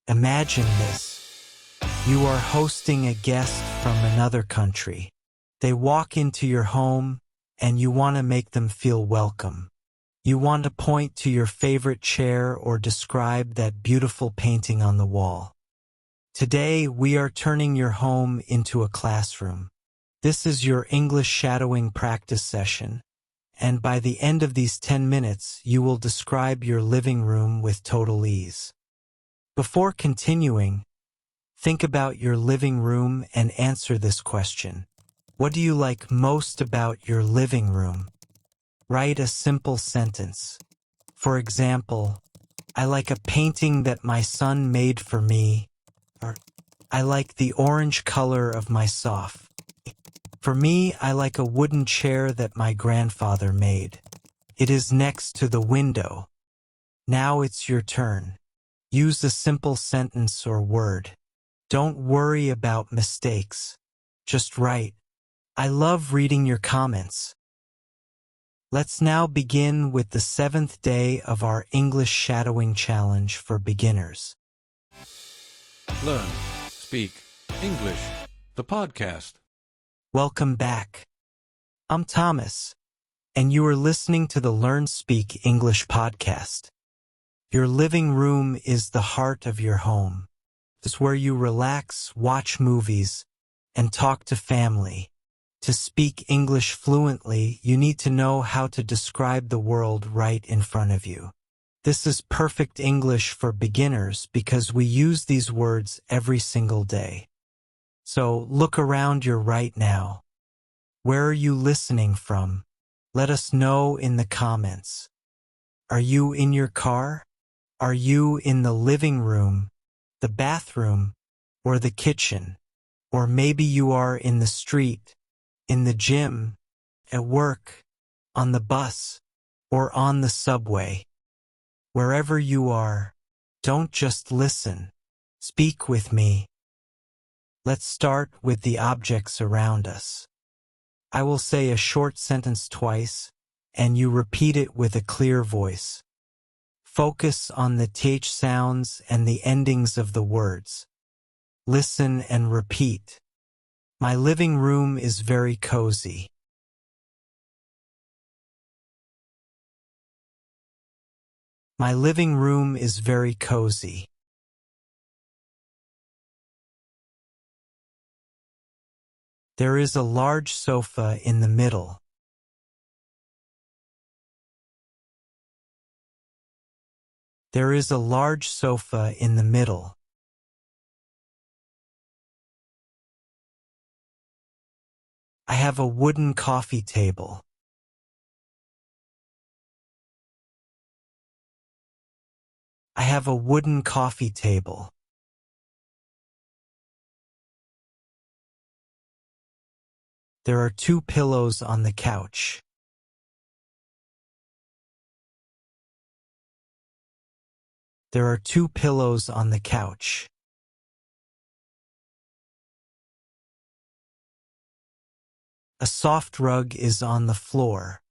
Imagine this. You are hosting a guest from another country. They walk into your home, and you want to make them feel welcome. You want to point to your favorite chair or describe that beautiful painting on the wall. Today, we are turning your home into a classroom. This is your English shadowing practice session, and by the end of these 10 minutes, you will describe your living room with total ease. Before continuing, think about your living room and answer this question. What do you like most about your living room? Write a simple sentence. For example, I like a painting that my son made for me, or I like the orange color of my sofa. For me, I like a wooden chair that my grandfather made. It is next to the window. Now it's your turn. Use a simple sentence or word. Don't worry about mistakes. Just write. I love reading your comments. Let's now begin with the 7th day of our English Shadowing Challenge for beginners. Learn, Speak, English, the podcast. Welcome back. I'm Thomas, and you are listening to the Learn, Speak, English podcast. Your living room is the heart of your home. It's where you relax, watch movies, and talk to family. To speak English fluently, you need to know how to describe the world right in front of you. This is perfect English for beginners because we use these words every single day. So look around you right now. Where are you listening from? Let us know in the comments. Are you in your car? Are you in the living room, the bathroom, or the kitchen? Or maybe you are in the street, in the gym, at work, on the bus, or on the subway. Wherever you are, don't just listen. Speak with me. Let's start with the objects around us. I will say a short sentence twice, and you repeat it with a clear voice. Focus on the th sounds and the endings of the words. Listen and repeat. My living room is very cozy. My living room is very cozy. There is a large sofa in the middle. There is a large sofa in the middle. I have a wooden coffee table. I have a wooden coffee table. There are 2 pillows on the couch. There are 2 pillows on the couch. A soft rug is on the floor.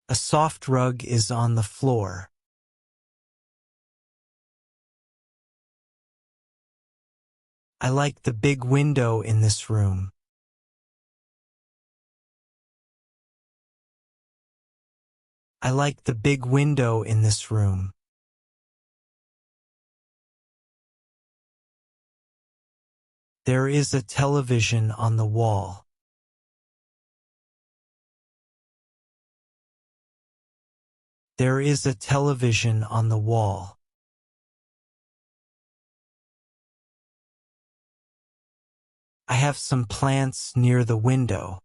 A soft rug is on the floor. I like the big window in this room. I like the big window in this room. There is a television on the wall. There is a television on the wall. I have some plants near the window.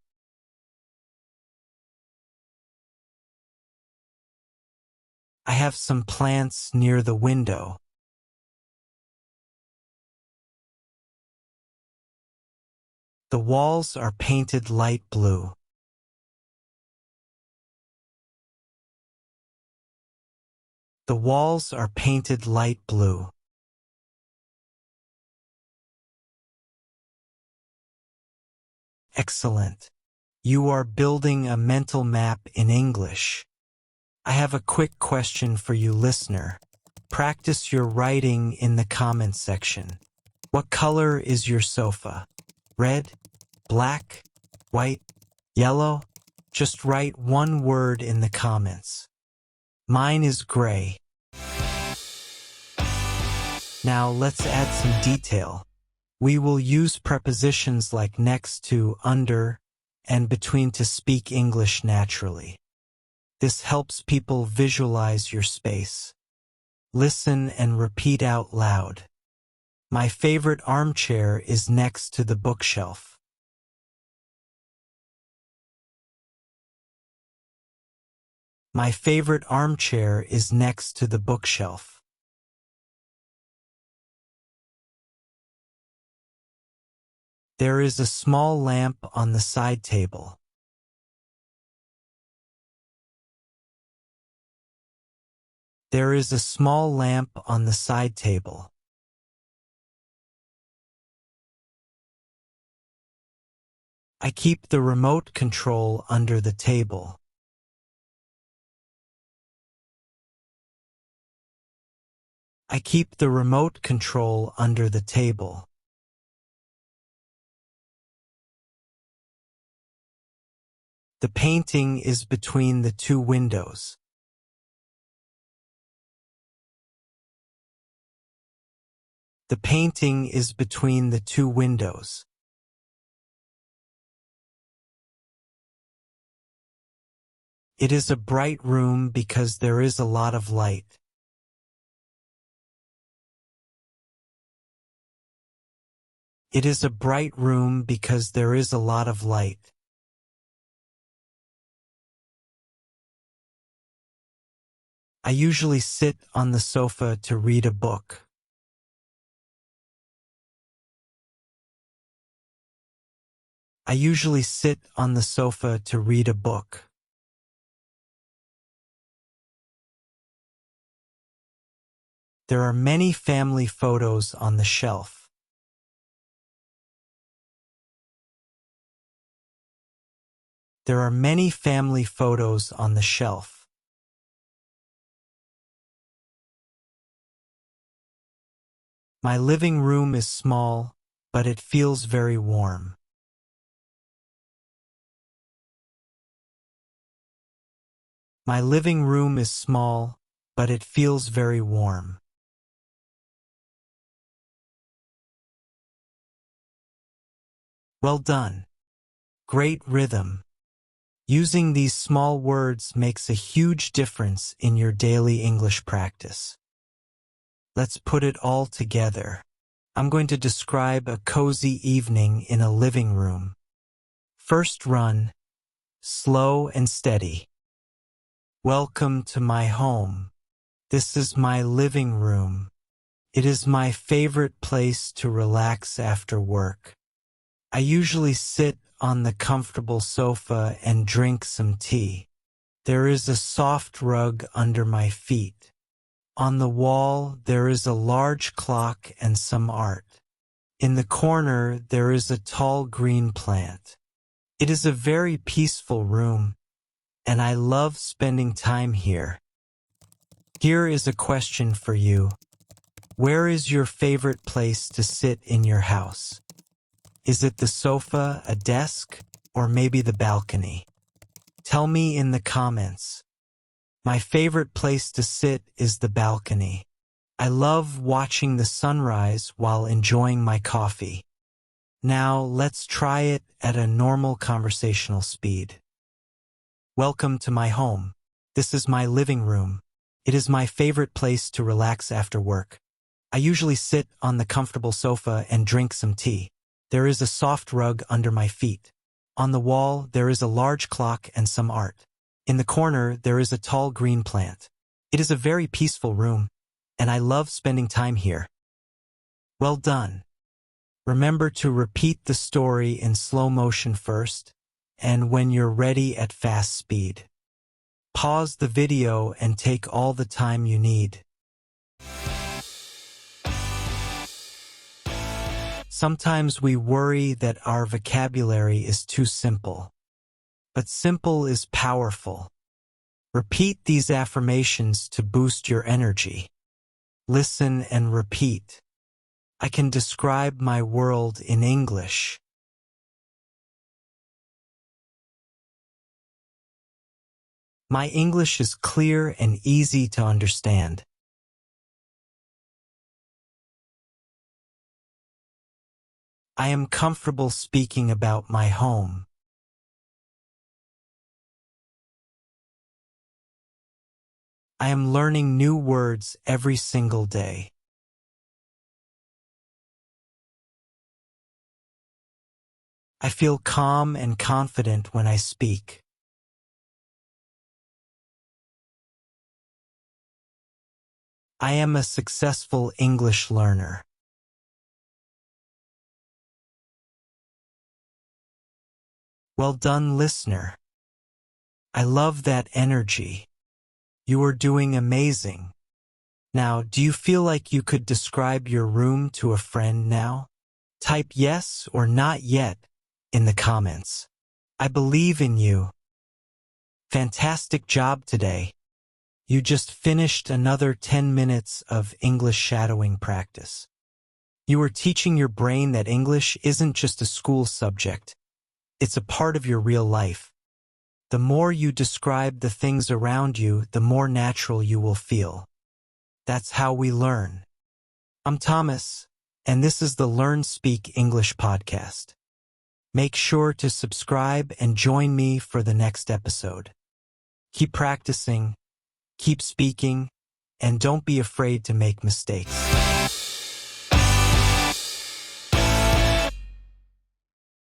I have some plants near the window. The walls are painted light blue. The walls are painted light blue. Excellent. You are building a mental map in English. I have a quick question for you, listener. Practice your writing in the comments section. What color is your sofa? Red? Black? White? Yellow? Just write one word in the comments. Mine is gray. Now let's add some detail. We will use prepositions like next to, under, and between to speak English naturally. This helps people visualize your space. Listen and repeat out loud. My favorite armchair is next to the bookshelf. My favorite armchair is next to the bookshelf. There is a small lamp on the side table. There is a small lamp on the side table. I keep the remote control under the table. I keep the remote control under the table. The painting is between the two windows. The painting is between the two windows. It is a bright room because there is a lot of light. It is a bright room because there is a lot of light. I usually sit on the sofa to read a book. I usually sit on the sofa to read a book. There are many family photos on the shelf. There are many family photos on the shelf. My living room is small, but it feels very warm. My living room is small, but it feels very warm. Well done. Great rhythm. Using these small words makes a huge difference in your daily English practice. Let's put it all together. I'm going to describe a cozy evening in a living room. First run, slow and steady. Welcome to my home. This is my living room. It is my favorite place to relax after work. I usually sit on the comfortable sofa and drink some tea. There is a soft rug under my feet. On the wall, there is a large clock and some art. In the corner, there is a tall green plant. It is a very peaceful room, and I love spending time here. Here is a question for you. Where is your favorite place to sit in your house? Is it the sofa, a desk, or maybe the balcony? Tell me in the comments. My favorite place to sit is the balcony. I love watching the sunrise while enjoying my coffee. Now let's try it at a normal conversational speed. Welcome to my home. This is my living room. It is my favorite place to relax after work. I usually sit on the comfortable sofa and drink some tea. There is a soft rug under my feet. On the wall, there is a large clock and some art. In the corner, there is a tall green plant. It is a very peaceful room, and I love spending time here. Well done. Remember to repeat the story in slow motion first, and when you're ready at fast speed. Pause the video and take all the time you need. Sometimes we worry that our vocabulary is too simple. But simple is powerful. Repeat these affirmations to boost your energy. Listen and repeat. I can describe my world in English. My English is clear and easy to understand. I am comfortable speaking about my home. I am learning new words every single day. I feel calm and confident when I speak. I am a successful English learner. Well done, listener. I love that energy. You are doing amazing. Now, do you feel like you could describe your room to a friend now? Type yes or not yet in the comments. I believe in you. Fantastic job today. You just finished another 10 minutes of English shadowing practice. You are teaching your brain that English isn't just a school subject. It's a part of your real life. The more you describe the things around you, the more natural you will feel. That's how we learn. I'm Thomas, and this is the Learn Speak English podcast. Make sure to subscribe and join me for the next episode. Keep practicing, keep speaking, and don't be afraid to make mistakes.